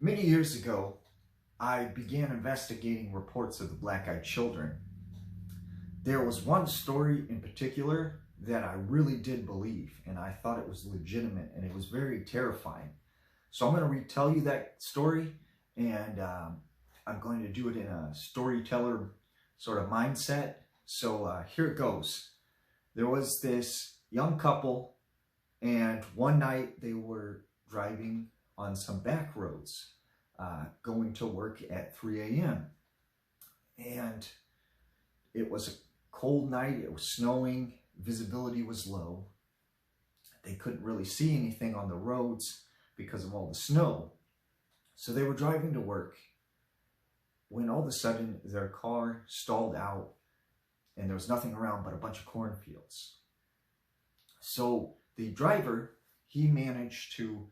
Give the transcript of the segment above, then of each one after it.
Many years ago, I began investigating reports of the black-eyed children. There was one story in particular that I really did believe, and I thought it was legitimate, and it was very terrifying. So I'm going to retell you that story, and I'm going to do it in a storyteller sort of mindset. So here it goes. There was this young couple, and one night they were driving on some back roads, going to work at 3 a.m. And it was a cold night, it was snowing, visibility was low. They couldn't really see anything on the roads because of all the snow. So they were driving to work when all of a sudden their car stalled out and there was nothing around but a bunch of cornfields. So the driver, he managed to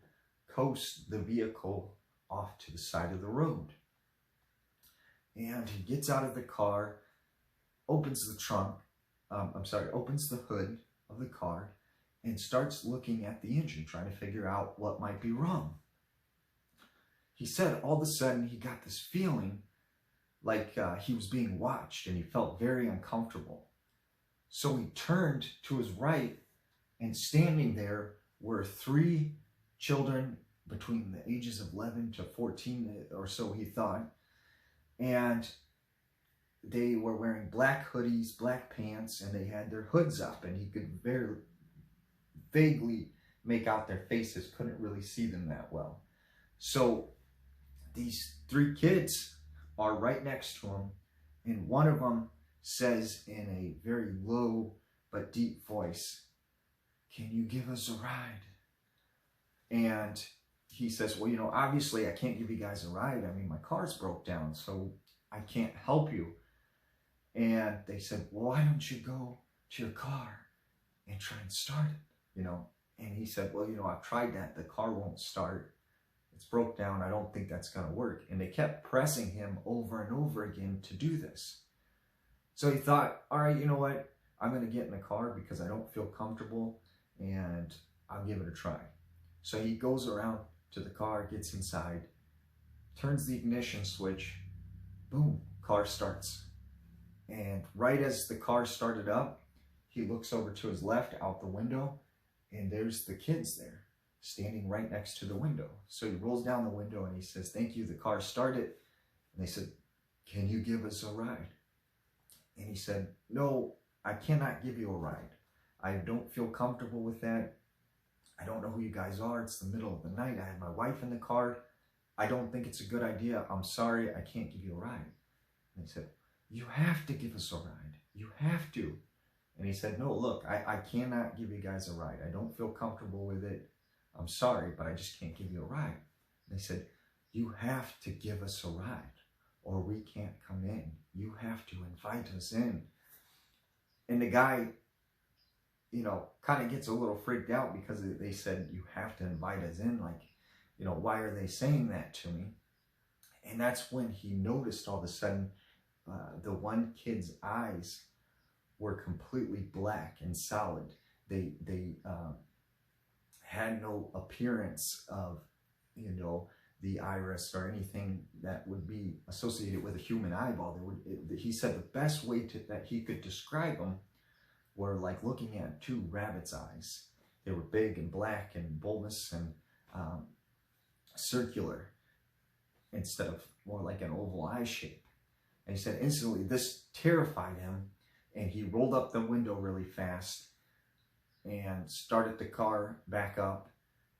coast the vehicle off to the side of the road. And he gets out of the car, opens the opens the hood of the car and starts looking at the engine, trying to figure out what might be wrong. He said all of a sudden he got this feeling like he was being watched, and he felt very uncomfortable. So he turned to his right, and standing there were 3 children between the ages of 11 to 14 or so, he thought. And they were wearing black hoodies, black pants, and they had their hoods up, and he could very vaguely make out their faces, couldn't really see them that well. So these 3 kids are right next to him, and one of them says in a very low but deep voice, "Can you give us a ride?" And he says, "Well, you know, obviously I can't give you guys a ride. I mean, my car's broke down, so I can't help you." And they said, "Well, why don't you go to your car and try and start it, you know?" And he said, "Well, you know, I've tried that. The car won't start. It's broke down. I don't think that's going to work." And they kept pressing him over and over again to do this. So he thought, all right, you know what? I'm going to get in the car because I don't feel comfortable, and I'll give it a try. So he goes around to the car, gets inside, turns the ignition switch, boom, car starts. And right as the car started up, he looks over to his left out the window, and there's the kids there, standing right next to the window. So he rolls down the window and he says, "Thank you, the car started." And they said, "Can you give us a ride?" And he said, "No, I cannot give you a ride. I don't feel comfortable with that. I don't know who you guys are. It's the middle of the night. I have my wife in the car. I don't think it's a good idea. I'm sorry, I can't give you a ride." And they said, "You have to give us a ride. You have to." And he said, "No, look, I cannot give you guys a ride. I don't feel comfortable with it. I'm sorry, but I just can't give you a ride." And they said, "You have to give us a ride or we can't come in. You have to invite us in." And the guy, you know, kind of gets a little freaked out because they said, "You have to invite us in." Like, you know, why are they saying that to me? And that's when he noticed all of a sudden the one kid's eyes were completely black and solid. They had no appearance of, you know, the iris or anything that would be associated with a human eyeball. He said the best way that he could describe them were like looking at 2 rabbit's eyes. They were big and black and bulbous and circular instead of more like an oval eye shape. And he said instantly this terrified him, and he rolled up the window really fast and started the car back up,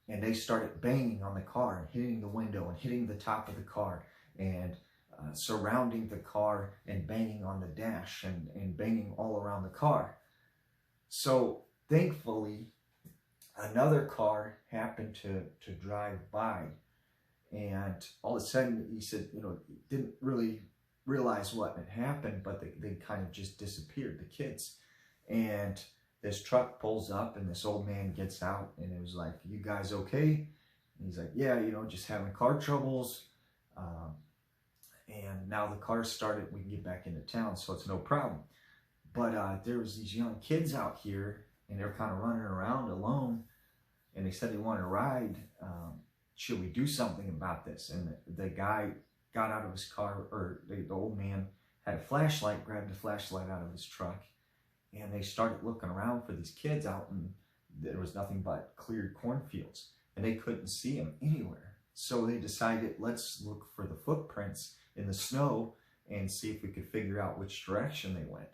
and they started banging on the car and hitting the window and hitting the top of the car and surrounding the car and banging on the dash and banging all around the car. So thankfully, another car happened to drive by, and all of a sudden he said, you know, didn't really realize what had happened, but they kind of just disappeared, the kids. And this truck pulls up, and this old man gets out, and it was like, "You guys okay?" And he's like, "Yeah, you know, just having car troubles. And now the car started, we can get back into town, so it's no problem." But there was these young kids out here, and they're kind of running around alone, and they said they wanted a ride. should we do something about this? And the guy got out of his car, or the old man had a flashlight, grabbed a flashlight out of his truck, and they started looking around for these kids out, and there was nothing but cleared cornfields, and they couldn't see them anywhere. So they decided, let's look for the footprints in the snow and see if we could figure out which direction they went.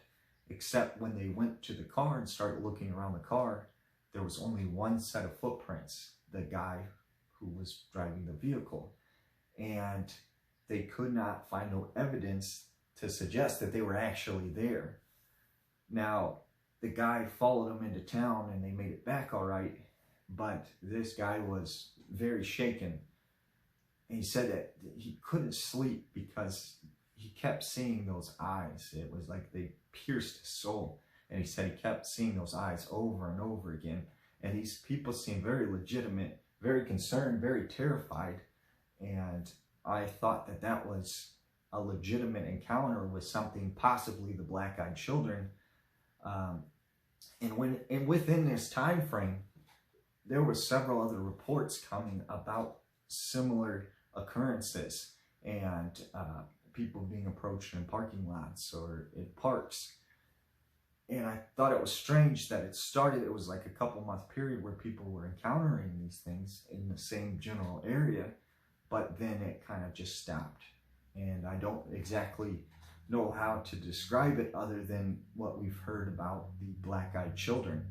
Except when they went to the car and started looking around the car, there was only one set of footprints, the guy who was driving the vehicle. And they could not find no evidence to suggest that they were actually there. Now, the guy followed them into town and they made it back all right, but this guy was very shaken. And he said that he couldn't sleep because he kept seeing those eyes. It was like they pierced his soul. And he said he kept seeing those eyes over and over again. And these people seemed very legitimate, very concerned, very terrified. And I thought that that was a legitimate encounter with something, possibly the Black-Eyed Children. And within this time frame, there were several other reports coming about similar occurrences, and people being approached in parking lots or in parks. And I thought it was strange that it was like a couple-month period where people were encountering these things in the same general area, but then it kind of just stopped. And I don't exactly know how to describe it other than what we've heard about the Black-Eyed Children.